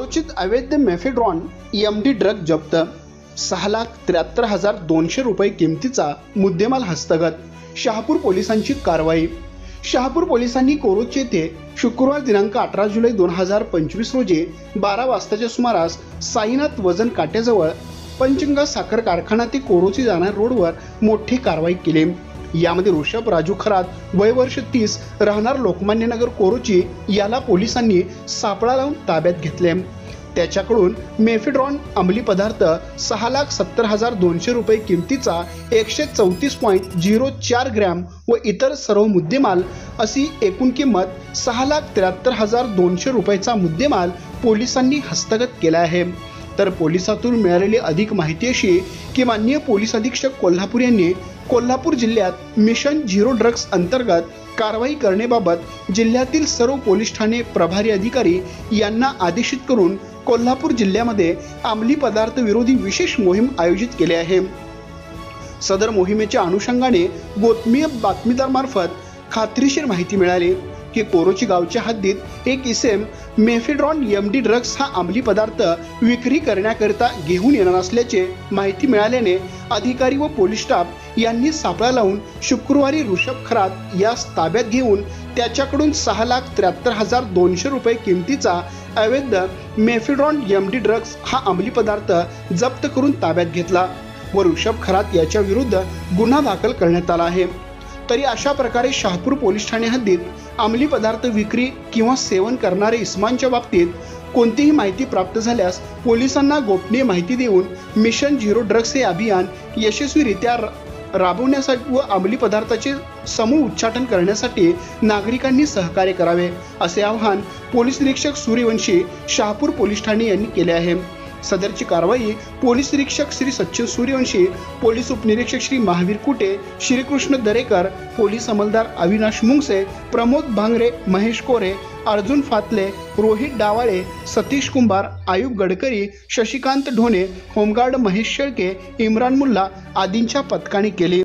कोरोचीत अवैध mephedrone MD drug जप्त, 6,73,200 रुपये किमतीचा मुद्देमाल हस्तगत। शहापूर पोलिसांची कारवाई। शहापूर पोलिसांनी कोरोची येथे शुक्रवार दिनांक 18 जुलै 2025 रोजी 12 वाजताच्या सुमारास साईनाथ वजन काट्याजवळ पंचगंगा साखर कारखाना ते कोरोची जाणाऱ्या रोडवर मोठी कारवाई केली। यामध्ये ऋषभ राजू खरात वय वर्ष 30 राहणार लोकमान्य नगर कोरोची याला पोलिसांनी सापळा लावून ताब्यात घेतले। त्याच्याकडून मेफेड्रॉन अंमली पदार्थ 6,70,200 रुपये किमतीचा 134.04 ग्रॅम व इतर सर्व मुद्देमाल अशी एकूण किंमत 6,73,200 रुपयाचा मुद्देमाल पोलिसांनी हस्तगत केला आहे। तर पोलिसातून मिळालेली अधिक माहिती अशी की माननीय पोलीस अधीक्षक कोल्हापूर यांनी कोल्हापूर जिल्ह्यात मिशन झिरो ड्रग्स अंतर्गत कारवाई करण्याबाबत जिल्ह्यातील सर्व पोलीस ठाणे प्रभारी अधिकारी यांना आदेशित करून कोल्हापूर जिल्ह्यामध्ये अंमली पदार्थ विरोधी विशेष मोहीम आयोजित केली आहे। सदर मोहिमेच्या अनुषंगाने गोपनीय बातमीदार मार्फत खात्रीशीर माहिती मिळाली की कोरोची गावच्या हद्दीत एक इसम मेफेड्रॉन एमडी ड्रग्स हा अंमली पदार्थ विक्री करण्याकरिता घेऊन येणार असल्याचे माहिती मिळाल्याने अधिकारी व पोलीस स्टाफ यांनी सापळा लावून शुक्रवारी ऋषभ खरात यास ताब्यात घेऊन त्याच्याकडून 6,73,200 रुपये किमतीचा अवैध मेफेड्रॉन एमडी ड्रग्स हा अंमली पदार्थ जप्त करून ताब्यात घेतला व ऋषभ खरात याच्या विरुद्ध गुन्हा दाखल करण्यात आला आहे। तरी अशा प्रकारे शहापूर पोलीस ठाणे हद्दीत अंमली पदार्थ विक्री किंवा सेवन करणारे इसमांच्या बाबतीत कोणतीही माहिती प्राप्त झाल्यास पोलिसांना गोपनीय माहिती देऊन मिशन झिरो ड्रग्स हे अभियान यशस्वीरित्या राबवण्यासाठी व अंमली पदार्थाचे समूळ उच्चाटन करण्यासाठी नागरिकांनी सहकार्य करावे असे आवाहन पोलीस निरीक्षक सूर्यवंशी शहापूर पोलीस ठाणे यांनी केले आहे। सदरची कारवाई पोलीस निरीक्षक श्री सचिन सूर्यवंशी, पोलीस उपनिरीक्षक श्री महावीर कुटे, श्रीकृष्ण दरेकर, पोलीस अंमलदार अविनाश मुंगसे, प्रमोद भांगरे, महेश कोरे, अर्जुन फातले, रोहित डावाळे, सतीश कुंभार, आयुब गडकरी, शशिकांत ढोणे, होमगार्ड महेश शेळके, इम्रान मुल्ला आदींच्या पथकाने केली।